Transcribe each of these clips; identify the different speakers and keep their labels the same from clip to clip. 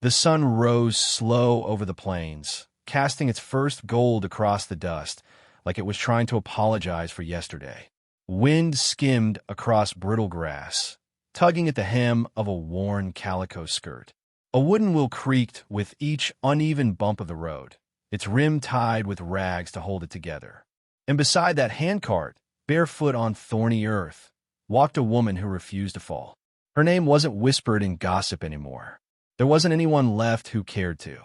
Speaker 1: The sun rose slow over the plains, casting its first gold across the dust, like it was trying to apologize for yesterday. Wind skimmed across brittle grass, tugging at the hem of a worn calico skirt. A wooden wheel creaked with each uneven bump of the road, its rim tied with rags to hold it together. And beside that handcart, barefoot on thorny earth, walked a woman who refused to fall. Her name wasn't whispered in gossip anymore. There wasn't anyone left who cared to.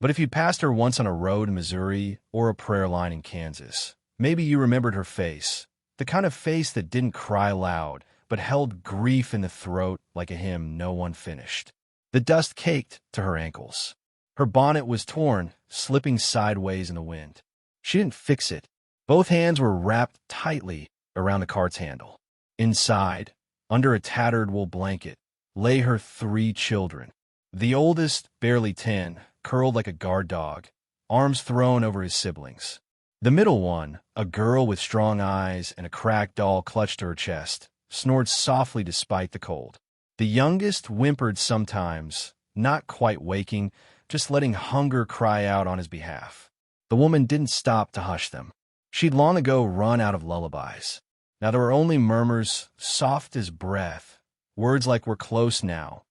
Speaker 1: But if you passed her once on a road in Missouri or a prayer line in Kansas, maybe you remembered her face, the kind of face that didn't cry loud, but held grief in the throat like a hymn no one finished. The dust caked to her ankles. Her bonnet was torn, slipping sideways in the wind. She didn't fix it. Both hands were wrapped tightly around the cart's handle. Inside, under a tattered wool blanket, lay her 3 children. The oldest, barely 10, curled like a guard dog, arms thrown over his siblings. The middle one, a girl with strong eyes and a cracked doll clutched to her chest, snored softly despite the cold. The youngest whimpered sometimes, not quite waking, just letting hunger cry out on his behalf. The woman didn't stop to hush them. She'd long ago run out of lullabies. Now there were only murmurs, soft as breath, words like "we're close now,"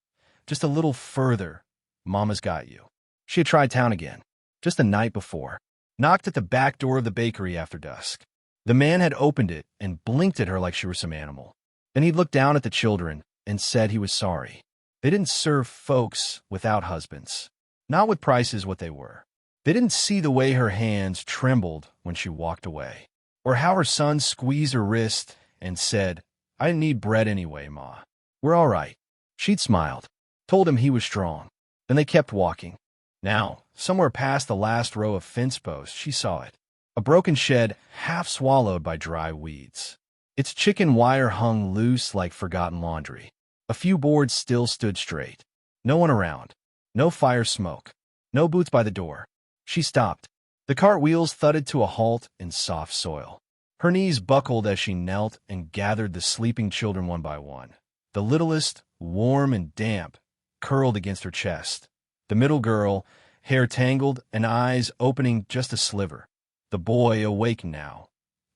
Speaker 1: just a little further, "Mama's got you." She had tried town again, just the night before, knocked at the back door of the bakery after dusk. The man had opened it and blinked at her like she were some animal. Then he'd looked down at the children and said he was sorry. They didn't serve folks without husbands, not with prices what they were. They didn't see the way her hands trembled when she walked away, or how her son squeezed her wrist and said, "I didn't need bread anyway, Ma. We're all right." She'd smiled, told him he was strong. Then they kept walking. Now, somewhere past the last row of fence posts, she saw it. A broken shed half swallowed by dry weeds. Its chicken wire hung loose like forgotten laundry. A few boards still stood straight. No one around. No fire smoke. No boots by the door. She stopped. The cart wheels thudded to a halt in soft soil. Her knees buckled as she knelt and gathered the sleeping children one by one. The littlest, warm and damp, curled against her chest. The middle girl, hair tangled and eyes opening just a sliver. The boy awake now,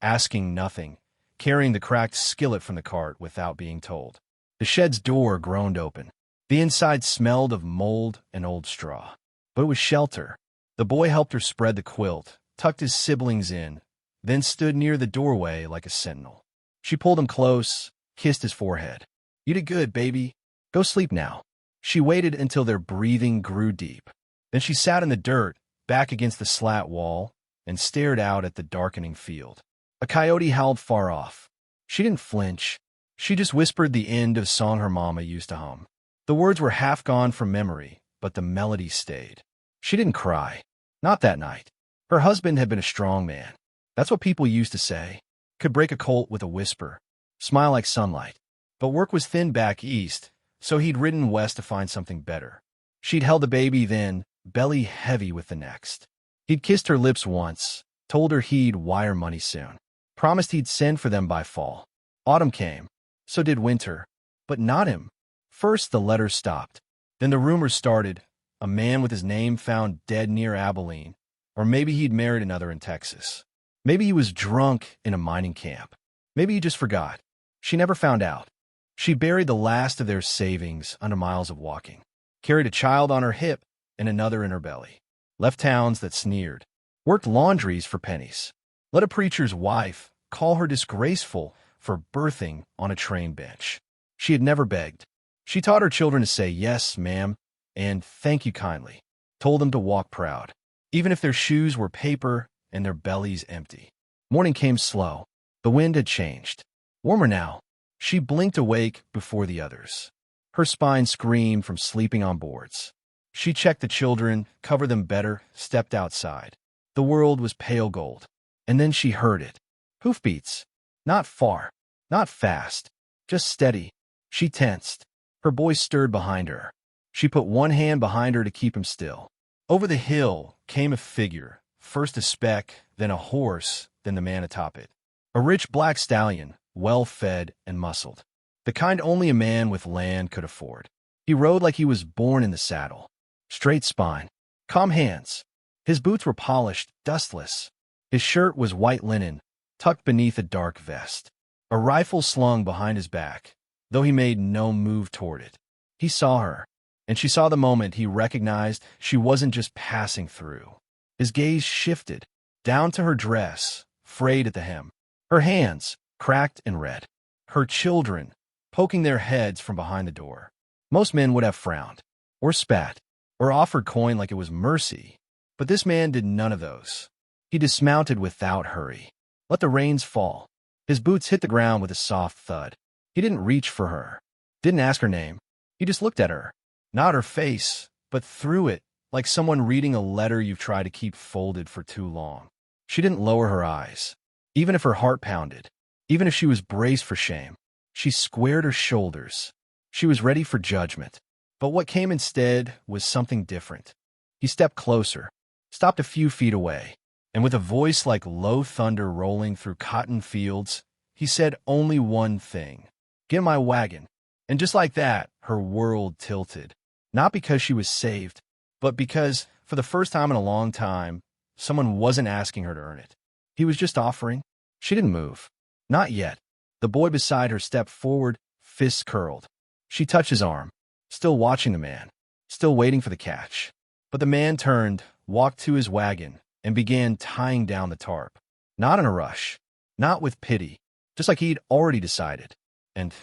Speaker 1: asking nothing, carrying the cracked skillet from the cart without being told. The shed's door groaned open. The inside smelled of mold and old straw. But it was shelter. The boy helped her spread the quilt, tucked his siblings in, then stood near the doorway like a sentinel. She pulled him close, kissed his forehead. "You did good, baby. Go sleep now." She waited until their breathing grew deep. Then she sat in the dirt, back against the slat wall, and stared out at the darkening field. A coyote howled far off. She didn't flinch. She just whispered the end of a song her mama used to hum. The words were half gone from memory, but the melody stayed. She didn't cry. Not that night. Her husband had been a strong man. That's what people used to say. Could break a colt with a whisper. Smile like sunlight. But work was thin back east, so he'd ridden west to find something better. She'd held the baby then, belly heavy with the next. He'd kissed her lips once, told her he'd wire money soon. Promised he'd send for them by fall. Autumn came. So did winter. But not him. First the letters stopped. Then the rumors started. A man with his name found dead near Abilene. Or maybe he'd married another in Texas. Maybe he was drunk in a mining camp. Maybe he just forgot. She never found out. She buried the last of their savings under miles of walking. Carried a child on her hip and another in her belly. Left towns that sneered. Worked laundries for pennies. Let a preacher's wife call her disgraceful for birthing on a train bench. She had never begged. She taught her children to say yes, ma'am, and thank you kindly. Told them to walk proud, even if their shoes were paper and their bellies empty. Morning came slow. The wind had changed. Warmer now. She blinked awake before the others. Her spine screamed from sleeping on boards. She checked the children, covered them better, stepped outside. The world was pale gold. And then she heard it. Hoofbeats. Not far. Not fast. Just steady. She tensed. Her boy stirred behind her. She put one hand behind her to keep him still. Over the hill came a figure, first a speck, then a horse, then the man atop it. A rich black stallion, well-fed and muscled. The kind only a man with land could afford. He rode like he was born in the saddle. straight spine, calm hands. His boots were polished, dustless. His shirt was white linen, tucked beneath a dark vest. A rifle slung behind his back, though he made no move toward it. He saw her, and she saw the moment he recognized she wasn't just passing through. His gaze shifted, down to her dress, frayed at the hem, her hands, cracked and red, her children, poking their heads from behind the door. Most men would have frowned, or spat, or offered coin like it was mercy, but this man did none of those. He dismounted without hurry, let the reins fall. His boots hit the ground with a soft thud. He didn't reach for her, didn't ask her name. He just looked at her, not her face, but through it, like someone reading a letter you've tried to keep folded for too long. She didn't lower her eyes, even if her heart pounded, even if she was braced for shame. She squared her shoulders. She was ready for judgment. But what came instead was something different. He stepped closer, stopped a few feet away, and with a voice like low thunder rolling through cotton fields, he said only one thing: "Get my wagon." And just like that, her world tilted. Not because she was saved, but because, for the first time in a long time, someone wasn't asking her to earn it. He was just offering. She didn't move. Not yet. The boy beside her stepped forward, fists curled. She touched his arm, still watching the man, still waiting for the catch. But the man turned, walked to his wagon, and began tying down the tarp. Not in a rush, not with pity, just like he'd already decided. And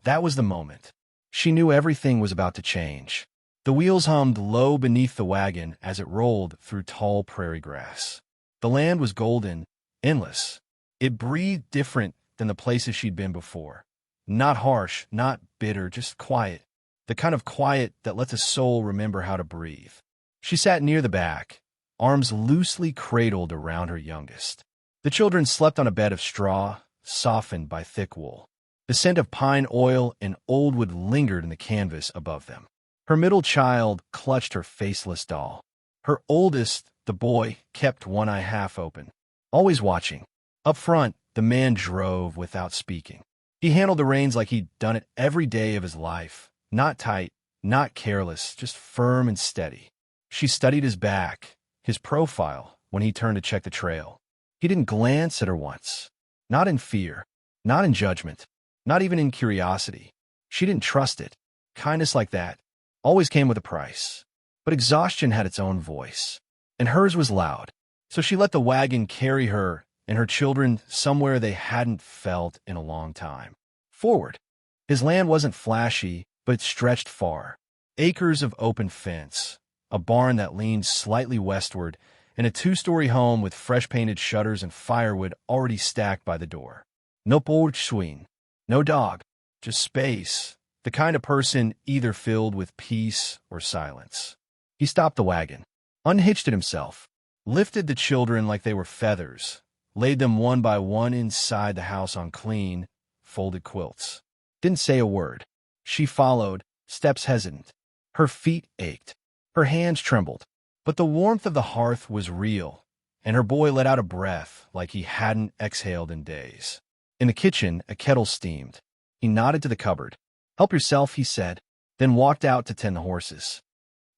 Speaker 1: that was the moment. She knew everything was about to change. The wheels hummed low beneath the wagon as it rolled through tall prairie grass. The land was golden, endless. It breathed different than the places she'd been before. Not harsh, not bitter, just quiet. The kind of quiet that lets a soul remember how to breathe. She sat near the back, arms loosely cradled around her youngest. The children slept on a bed of straw, softened by thick wool. The scent of pine oil and old wood lingered in the canvas above them. Her middle child clutched her faceless doll. Her oldest, the boy, kept one eye half open, always watching. Up front, the man drove without speaking. He handled the reins like he'd done it every day of his life. Not tight, not careless, just firm and steady. She studied his back, his profile, when he turned to check the trail. He didn't glance at her once. Not in fear, not in judgment, not even in curiosity. She didn't trust it. Kindness like that always came with a price. But exhaustion had its own voice, and hers was loud. So she let the wagon carry her and her children somewhere they hadn't felt in a long time. Forward. His land wasn't flashy, but it stretched far. Acres of open fence, a barn that leaned slightly westward, and a two-story home with fresh-painted shutters and firewood already stacked by the door. No porch, no dog, just space, the kind of person either filled with peace or silence. He stopped the wagon, unhitched it himself, lifted the children like they were feathers, laid them one by one inside the house on clean, folded quilts. Didn't say a word. She followed, steps hesitant. Her feet ached. Her hands trembled. But the warmth of the hearth was real, and her boy let out a breath like he hadn't exhaled in days. In the kitchen, a kettle steamed. He nodded to the cupboard. "Help yourself," he said, then walked out to tend the horses.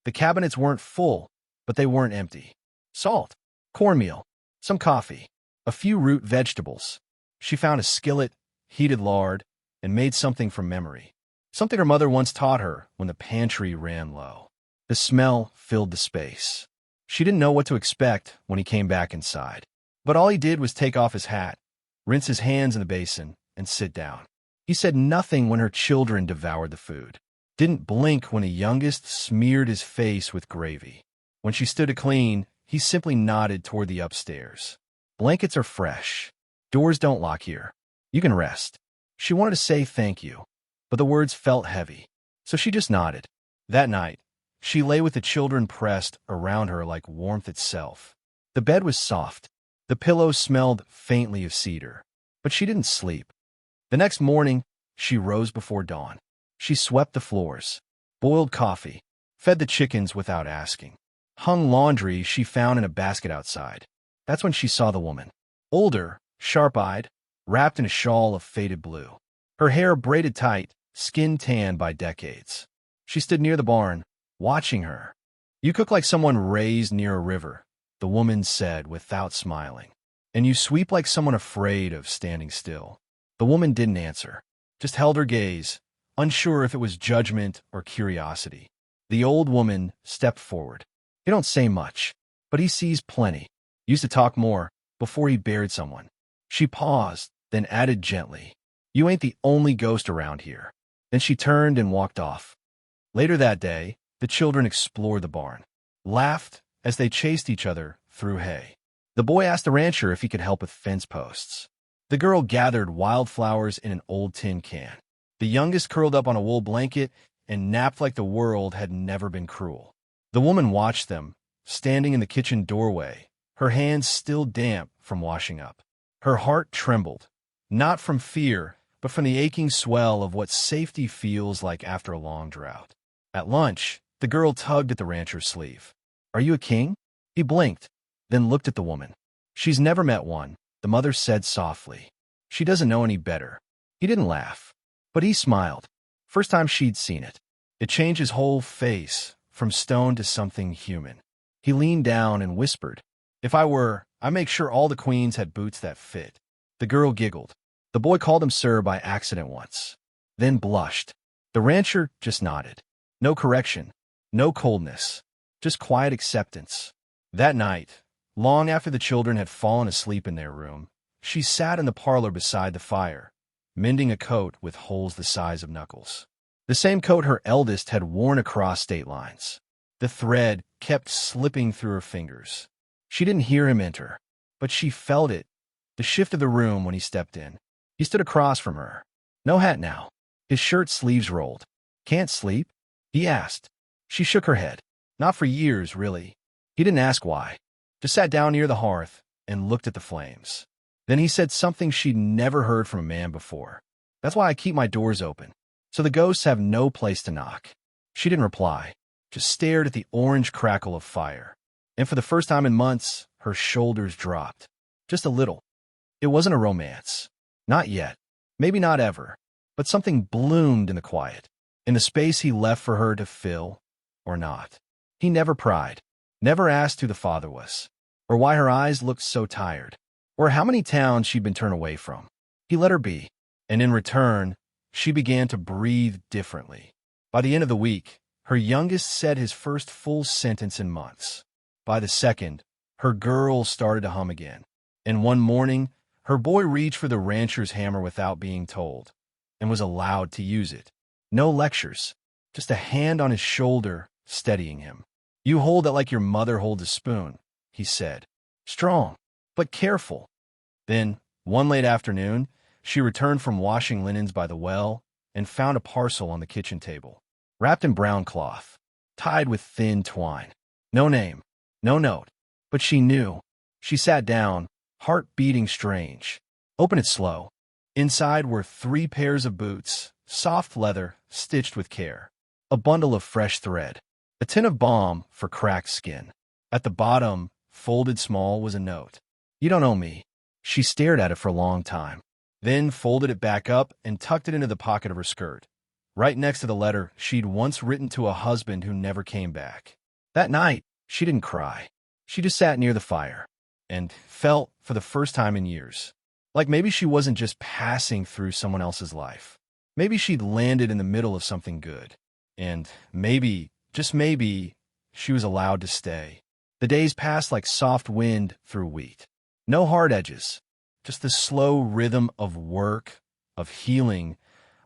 Speaker 1: The cabinets weren't full, but they weren't empty. Salt, cornmeal, some coffee, a few root vegetables. She found a skillet, heated lard, and made something from memory. Something her mother once taught her when the pantry ran low. The smell filled the space. She didn't know what to expect when he came back inside. But all he did was take off his hat, rinse his hands in the basin, and sit down. He said nothing when her children devoured the food. Didn't blink when the youngest smeared his face with gravy. When she stood to clean, he simply nodded toward the upstairs. "Blankets are fresh. Doors don't lock here. You can rest." She wanted to say thank you, but the words felt heavy, so she just nodded. That night, she lay with the children pressed around her like warmth itself. The bed was soft. The pillows smelled faintly of cedar, but she didn't sleep. The next morning, she rose before dawn. She swept the floors, boiled coffee, fed the chickens without asking, hung laundry she found in a basket outside. That's when she saw the woman. Older, sharp-eyed, wrapped in a shawl of faded blue. Her hair braided tight, skin tanned by decades. She stood near the barn, watching her. You cook like someone raised near a river, the woman said without smiling. And you sweep like someone afraid of standing still. The woman didn't answer, just held her gaze, unsure if it was judgment or curiosity. The old woman stepped forward. He don't say much, but he sees plenty. Used to talk more before he buried someone. She paused, then added gently, "You ain't the only ghost around here." Then she turned and walked off. Later that day, the children explored the barn, laughed as they chased each other through hay. The boy asked the rancher if he could help with fence posts. The girl gathered wildflowers in an old tin can. The youngest curled up on a wool blanket and napped like the world had never been cruel. The woman watched them, standing in the kitchen doorway, her hands still damp from washing up. Her heart trembled, not from fear, but from the aching swell of what safety feels like after a long drought. At lunch, the girl tugged at the rancher's sleeve. "Are you a king?" He blinked, then looked at the woman. "She's never met one," the mother said softly. "She doesn't know any better." He didn't laugh, but he smiled. First time she'd seen it. It changed his whole face, from stone to something human. He leaned down and whispered, "If I were, I'd make sure all the queens had boots that fit." The girl giggled. The boy called him sir by accident once, then blushed. The rancher just nodded. No correction, no coldness, just quiet acceptance. That night, long after the children had fallen asleep in their room, she sat in the parlor beside the fire, mending a coat with holes the size of knuckles. The same coat her eldest had worn across state lines. The thread kept slipping through her fingers. She didn't hear him enter, but she felt it, the shift of the room when he stepped in. He stood across from her. No hat now. His shirt sleeves rolled. "Can't sleep?" he asked. She shook her head. Not for years, really. He didn't ask why. Just sat down near the hearth and looked at the flames. Then he said something she'd never heard from a man before. "That's why I keep my doors open, so the ghosts have no place to knock." She didn't reply, just stared at the orange crackle of fire. And for the first time in months, her shoulders dropped. Just a little. It wasn't a romance. Not yet. Maybe not ever. But something bloomed in the quiet, in the space he left for her to fill, or not. He never pried, never asked who the father was, or why her eyes looked so tired, or how many towns she'd been turned away from. He let her be, and in return, she began to breathe differently. By the end of the week, her youngest said his first full sentence in months. By the second, her girl started to hum again. And one morning, her boy reached for the rancher's hammer without being told, and was allowed to use it. No lectures, just a hand on his shoulder steadying him. "You hold it like your mother holds a spoon," he said. Strong, but careful. Then, one late afternoon, she returned from washing linens by the well and found a parcel on the kitchen table, wrapped in brown cloth, tied with thin twine. No name, no note, but she knew. She sat down, heart beating strange. Open it slow. Inside were 3 pairs of boots, soft leather, stitched with care. A bundle of fresh thread. A tin of balm for cracked skin. At the bottom, folded small, was a note. "You don't owe me." She stared at it for a long time, then folded it back up and tucked it into the pocket of her skirt, right next to the letter she'd once written to a husband who never came back. That night, she didn't cry. She just sat near the fire and felt, for the first time in years, like maybe she wasn't just passing through someone else's life. Maybe she'd landed in the middle of something good. And maybe, just maybe, she was allowed to stay. The days passed like soft wind through wheat. No hard edges, just the slow rhythm of work, of healing,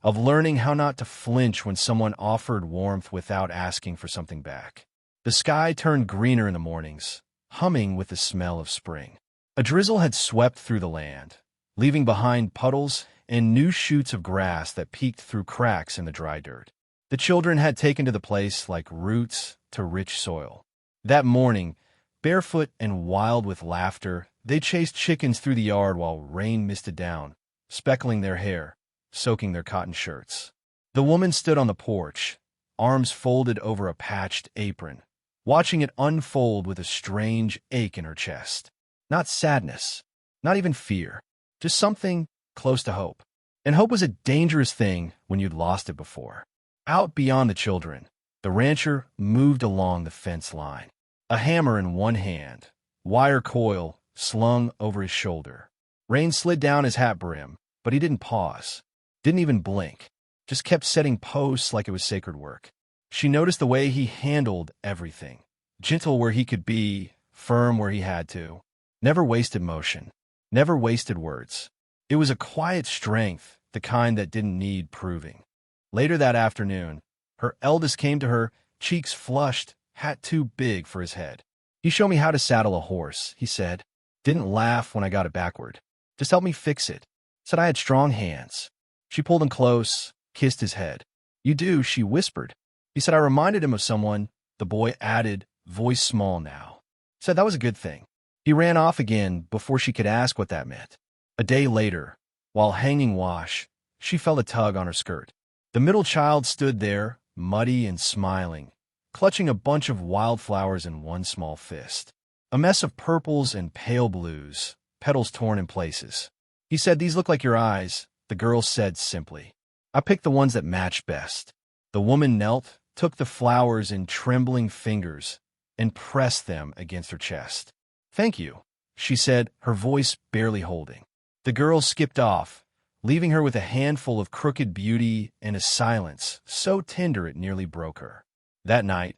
Speaker 1: of learning how not to flinch when someone offered warmth without asking for something back. The sky turned greener in the mornings, humming with the smell of spring. A drizzle had swept through the land, leaving behind puddles and new shoots of grass that peeked through cracks in the dry dirt. The children had taken to the place like roots to rich soil. That morning, barefoot and wild with laughter, they chased chickens through the yard while rain misted down, speckling their hair, soaking their cotton shirts. The woman stood on the porch, arms folded over a patched apron, watching it unfold with a strange ache in her chest. Not sadness, not even fear, just something close to hope. And hope was a dangerous thing when you'd lost it before. Out beyond the children, The rancher moved along the fence line, a hammer in one hand, wire coil slung over his shoulder. Rain slid down his hat brim, but he didn't pause, didn't even blink, just kept setting posts like it was sacred work. She noticed the way he handled everything, gentle where he could be, firm where he had to. Never wasted motion, never wasted words. It was a quiet strength, the kind that didn't need proving. Later that afternoon, her eldest came to her, cheeks flushed, hat too big for his head. "You show me how to saddle a horse," he said. Didn't laugh when I got it backward. Just help me fix it. Said I had strong hands. She pulled him close, kissed his head. "You do," she whispered. He said I reminded him of someone. The boy added, voice small now. Said that was a good thing. He ran off again before she could ask what that meant. A day later, while hanging wash, she felt a tug on her skirt. The middle child stood there, muddy and smiling, clutching a bunch of wildflowers in one small fist. A mess of purples and pale blues, petals torn in places. He said, "These look like your eyes," the girl said simply. "I picked the ones that matched best." The woman knelt, took the flowers in trembling fingers, and pressed them against her chest. "Thank you," she said, her voice barely holding. The girl skipped off, leaving her with a handful of crooked beauty and a silence so tender it nearly broke her. That night,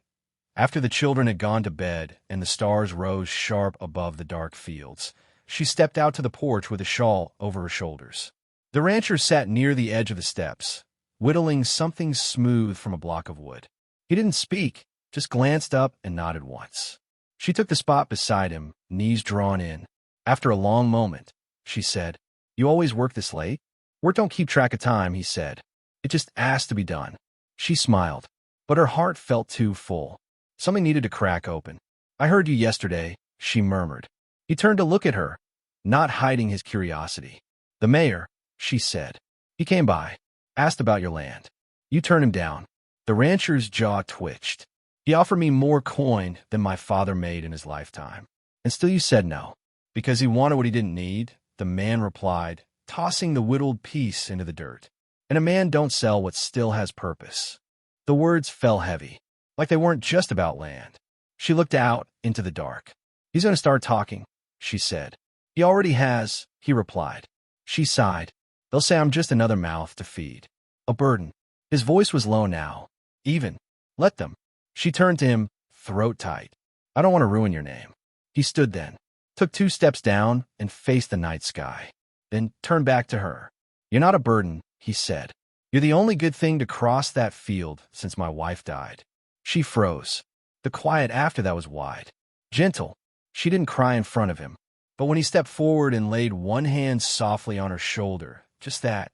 Speaker 1: after the children had gone to bed and the stars rose sharp above the dark fields, she stepped out to the porch with a shawl over her shoulders. The rancher sat near the edge of the steps, whittling something smooth from a block of wood. He didn't speak, just glanced up and nodded once. She took the spot beside him, knees drawn in. After a long moment, she said, "You always work this late?" "Work don't keep track of time," he said. "It just asked to be done." She smiled, but her heart felt too full. Something needed to crack open. "I heard you yesterday," she murmured. He turned to look at her, not hiding his curiosity. "The mayor," she said. "He came by, asked about your land. You turned him down." The rancher's jaw twitched. "He offered me more coin than my father made in his lifetime. And still you said no." "Because he wanted what he didn't need," the man replied, tossing the whittled piece into the dirt. "And a man don't sell what still has purpose." The words fell heavy, like they weren't just about land. She looked out into the dark. "He's going to start talking," she said. "He already has," he replied. She sighed. "They'll say I'm just another mouth to feed. A burden." His voice was low now. "Even. Let them." She turned to him, throat tight. "I don't want to ruin your name." He stood then, took 2 steps down and faced the night sky, then turned back to her. "You're not a burden," he said. "You're the only good thing to cross that field since my wife died." She froze. The quiet after that was wide, gentle. She didn't cry in front of him, but when he stepped forward and laid one hand softly on her shoulder, just that,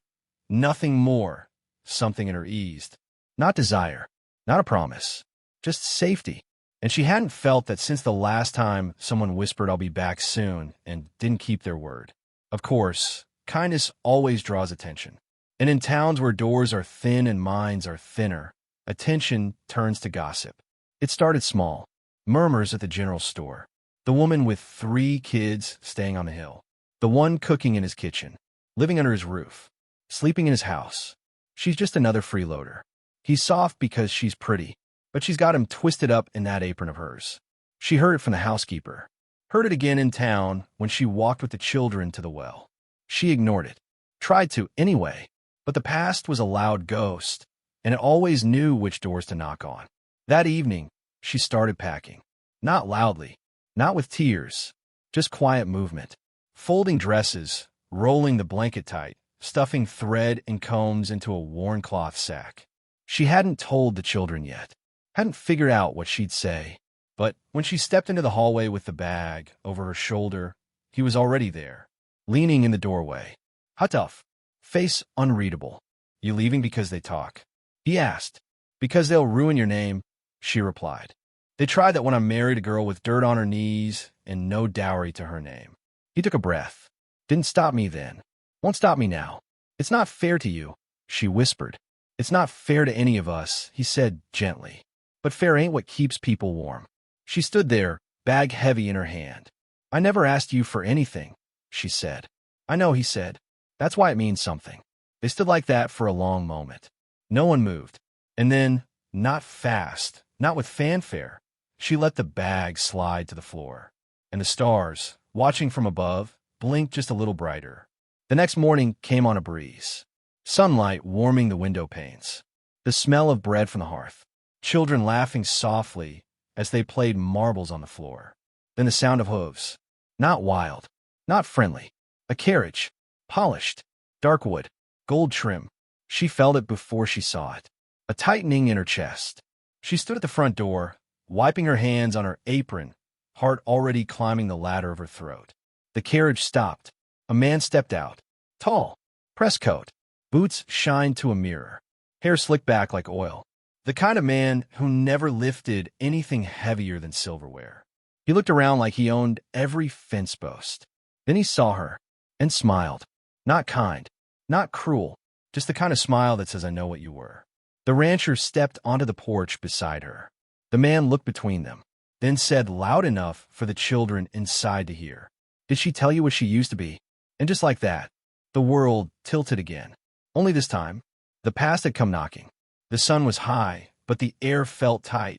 Speaker 1: nothing more, something in her eased. Not desire, not a promise, just safety. And she hadn't felt that since the last time someone whispered, "I'll be back soon," and didn't keep their word. Of course, kindness always draws attention. And in towns where doors are thin and minds are thinner, attention turns to gossip. It started small. Murmurs at the general store. The woman with 3 kids staying on the hill. The one cooking in his kitchen. Living under his roof. Sleeping in his house. She's just another freeloader. He's soft because she's pretty, but she's got him twisted up in that apron of hers. She heard it from the housekeeper. Heard it again in town when she walked with the children to the well. She ignored it. Tried to, anyway. But the past was a loud ghost, and it always knew which doors to knock on. That evening, she started packing. Not loudly, not with tears, just quiet movement. Folding dresses, rolling the blanket tight, stuffing thread and combs into a worn cloth sack. She hadn't told the children yet, hadn't figured out what she'd say. But when she stepped into the hallway with the bag over her shoulder, he was already there, leaning in the doorway. "Hot tough." Face unreadable. "You leaving because they talk?" He asked. "Because they'll ruin your name," she replied. "They tried that when I married a girl with dirt on her knees and no dowry to her name." He took a breath. "Didn't stop me then. Won't stop me now. It's not fair to you," she whispered. "It's not fair to any of us," he said gently. "But fair ain't what keeps people warm." She stood there, bag heavy in her hand. "I never asked you for anything," she said. "I know," he said. "That's why it means something." They stood like that for a long moment. No one moved. And then, not fast, not with fanfare. She let the bag slide to the floor. And the stars, watching from above, blinked just a little brighter. The next morning came on a breeze. Sunlight warming the window panes. The smell of bread from the hearth. Children laughing softly as they played marbles on the floor. Then the sound of hooves. Not wild, not friendly. A carriage. Polished. Dark wood. Gold trim. She felt it before she saw it. A tightening in her chest. She stood at the front door, wiping her hands on her apron, heart already climbing the ladder of her throat. The carriage stopped. A man stepped out. Tall. Press coat. Boots shined to a mirror. Hair slicked back like oil. The kind of man who never lifted anything heavier than silverware. He looked around like he owned every fence post. Then he saw her and smiled. Not kind, not cruel, just the kind of smile that says, I know what you were. The rancher stepped onto the porch beside her. The man looked between them, then said loud enough for the children inside to hear. Did she tell you what she used to be? And just like that, the world tilted again. Only this time, the past had come knocking. The sun was high, but the air felt tight,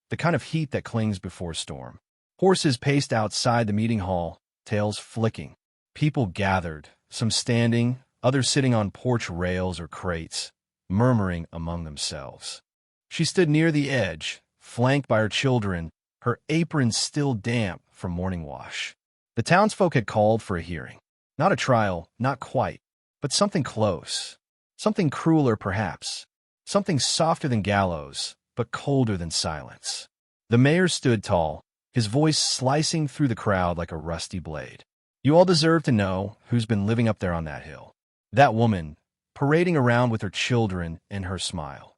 Speaker 1: the kind of heat that clings before a storm. Horses paced outside the meeting hall, tails flicking. People gathered, some standing, others sitting on porch rails or crates, murmuring among themselves. She stood near the edge, flanked by her children, her apron still damp from morning wash. The townsfolk had called for a hearing. Not a trial, not quite, but something close. Something crueler, perhaps. Something softer than gallows, but colder than silence. The mayor stood tall, his voice slicing through the crowd like a rusty blade. You all deserve to know who's been living up there on that hill. That woman, parading around with her children and her smile.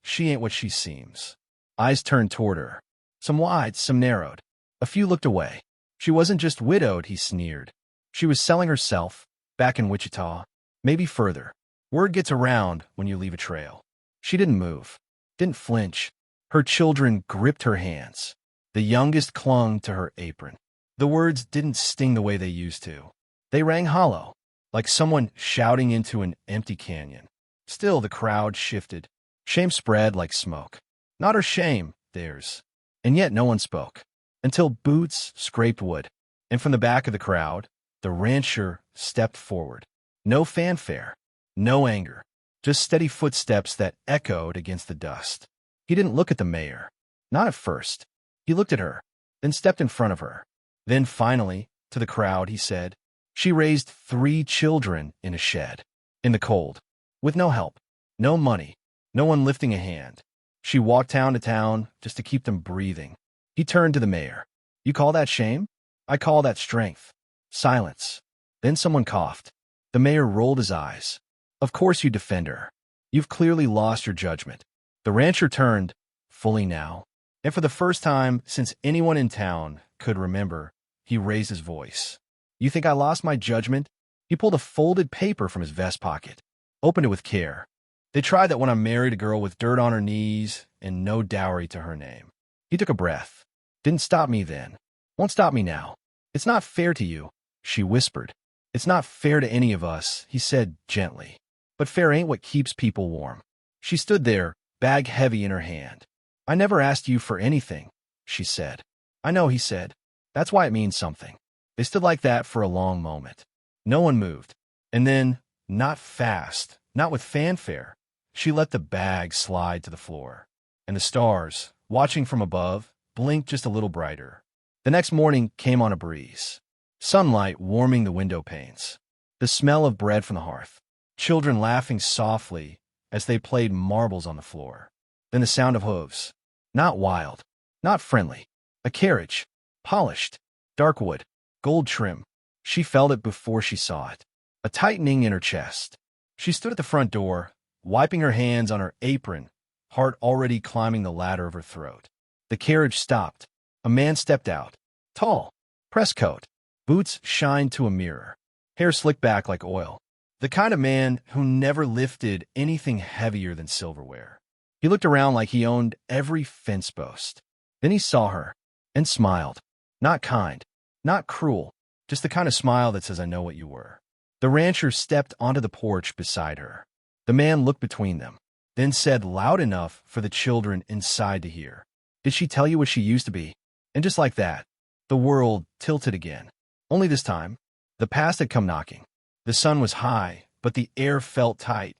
Speaker 1: She ain't what she seems. Eyes turned toward her. Some wide, some narrowed. A few looked away. She wasn't just widowed, he sneered. She was selling herself, back in Wichita, maybe further. Word gets around when you leave a trail. She didn't move, didn't flinch. Her children gripped her hands. The youngest clung to her apron. The words didn't sting the way they used to. They rang hollow, like someone shouting into an empty canyon. Still, the crowd shifted. Shame spread like smoke. Not her shame, theirs. And yet no one spoke. Until boots scraped wood. And from the back of the crowd, the rancher stepped forward. No fanfare, no anger, just steady footsteps that echoed against the dust. He didn't look at the mayor. Not at first. He looked at her, then stepped in front of her. Then finally, to the crowd, he said, she raised 3 children in a shed, in the cold, with no help, no money, no one lifting a hand. She walked town to town just to keep them breathing. He turned to the mayor. You call that shame? I call that strength. Silence. Then someone coughed. The mayor rolled his eyes. Of course you defend her. You've clearly lost your judgment. The rancher turned, fully now, and for the first time since anyone in town could remember, he raised his voice. You think I lost my judgment? He pulled a folded paper from his vest pocket, opened it with care. They tried that when I married a girl with dirt on her knees and no dowry to her name. He took a breath. Didn't stop me then. Won't stop me now. It's not fair to you, she whispered. It's not fair to any of us, he said gently. But fair ain't what keeps people warm. She stood there, bag heavy in her hand. I never asked you for anything, she said. I know, he said. That's why it means something. They stood like that for a long moment. No one moved. And then, not fast, not with fanfare, she let the bag slide to the floor. And the stars, watching from above, blinked just a little brighter. The next morning came on a breeze. Sunlight warming the window panes. The smell of bread from the hearth. Children laughing softly as they played marbles on the floor. Then the sound of hooves. Not wild, not friendly. A carriage. Polished. Dark wood. Gold trim. She felt it before she saw it. A tightening in her chest. She stood at the front door, wiping her hands on her apron, heart already climbing the ladder of her throat. The carriage stopped. A man stepped out. Tall. Press coat. Boots shined to a mirror. Hair slicked back like oil. The kind of man who never lifted anything heavier than silverware. He looked around like he owned every fence post. Then he saw her and smiled. Not kind, not cruel, just the kind of smile that says, I know what you were. The rancher stepped onto the porch beside her. The man looked between them, then said loud enough for the children inside to hear. Did she tell you what she used to be? And just like that, the world tilted again. Only this time, the past had come knocking. The sun was high, but the air felt tight,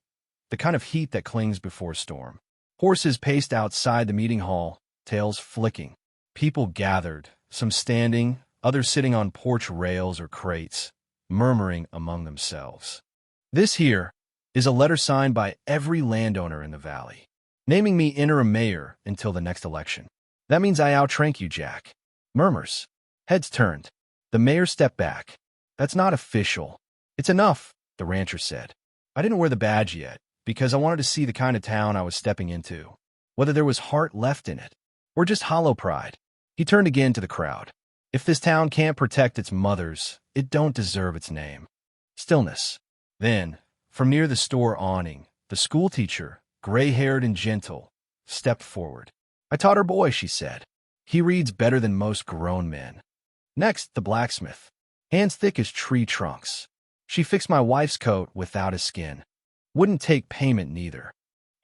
Speaker 1: the kind of heat that clings before a storm. Horses paced outside the meeting hall, tails flicking. People gathered, some standing, others sitting on porch rails or crates, murmuring among themselves. This here is a letter signed by every landowner in the valley, naming me interim mayor until the next election. That means I outrank you, Jack. Murmurs. Heads turned. The mayor stepped back. That's not official. It's enough, the rancher said. I didn't wear the badge yet, because I wanted to see the kind of town I was stepping into, whether there was heart left in it, or just hollow pride. He turned again to the crowd. If this town can't protect its mothers, it don't deserve its name. Stillness. Then, from near the store awning, the schoolteacher, gray-haired and gentle, stepped forward. I taught her boy, she said. He reads better than most grown men. Next, the blacksmith, hands thick as tree trunks. She fixed my wife's coat without a skin. Wouldn't take payment neither.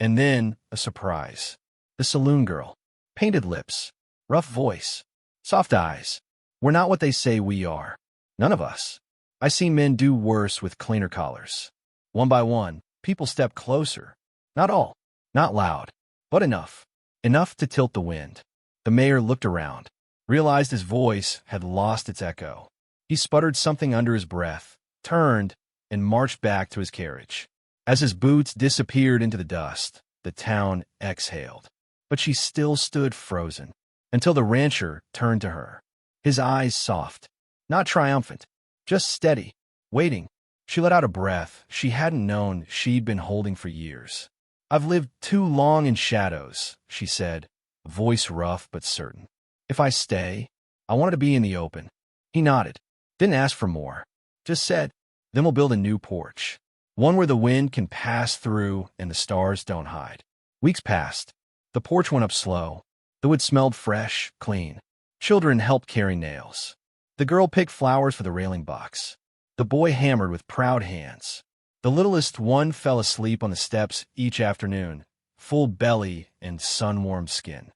Speaker 1: And then, a surprise. The saloon girl. Painted lips, rough voice, soft eyes. We're not what they say we are. None of us. I see men do worse with cleaner collars. One by one, people stepped closer. Not all. Not loud. But enough. Enough to tilt the wind. The mayor looked around, realized his voice had lost its echo. He sputtered something under his breath, turned, and marched back to his carriage. As his boots disappeared into the dust, the town exhaled. But she still stood frozen, until the rancher turned to her. His eyes soft, not triumphant, just steady, waiting. She let out a breath she hadn't known she'd been holding for years. I've lived too long in shadows, she said, voice rough but certain. If I stay, I wanted to be in the open. He nodded, didn't ask for more, just said, then we'll build a new porch. One where the wind can pass through and the stars don't hide. Weeks passed. The porch went up slow. The wood smelled fresh, clean. Children helped carry nails. The girl picked flowers for the railing box. The boy hammered with proud hands. The littlest one fell asleep on the steps each afternoon, full belly and sun-warmed skin.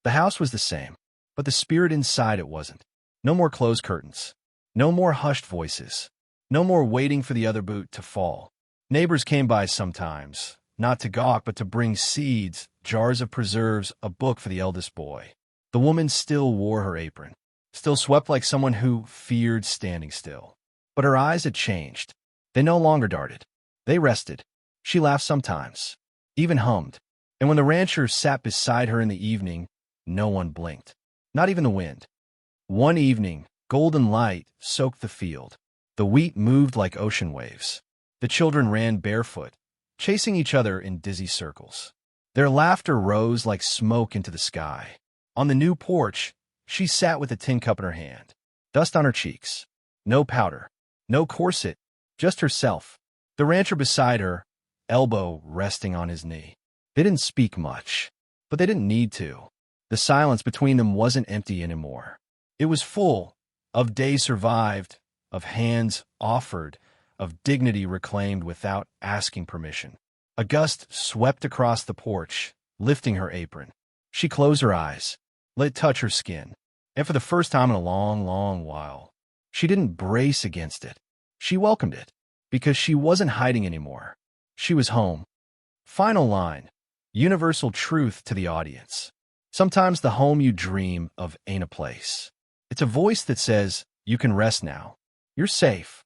Speaker 1: The house was the same, but the spirit inside it wasn't. No more closed curtains. No more hushed voices. No more waiting for the other boot to fall. Neighbors came by sometimes, not to gawk but to bring seeds, jars of preserves, a book for the eldest boy. The woman still wore her apron, still swept like someone who feared standing still. But her eyes had changed. They no longer darted. They rested. She laughed sometimes, even hummed. And when the rancher sat beside her in the evening, no one blinked, not even the wind. One evening, golden light soaked the field. The wheat moved like ocean waves. The children ran barefoot, chasing each other in dizzy circles. Their laughter rose like smoke into the sky. On the new porch, she sat with a tin cup in her hand, dust on her cheeks. No powder, no corset, just herself. The rancher beside her, elbow resting on his knee. They didn't speak much, but they didn't need to. The silence between them wasn't empty anymore. It was full of days survived, of hands offered, of dignity reclaimed without asking permission. A gust swept across the porch, lifting her apron. She closed her eyes, let it touch her skin, and for the first time in a long, long while, she didn't brace against it. She welcomed it, because she wasn't hiding anymore. She was home. Final line, universal truth to the audience. Sometimes the home you dream of ain't a place. It's a voice that says, you can rest now. You're safe.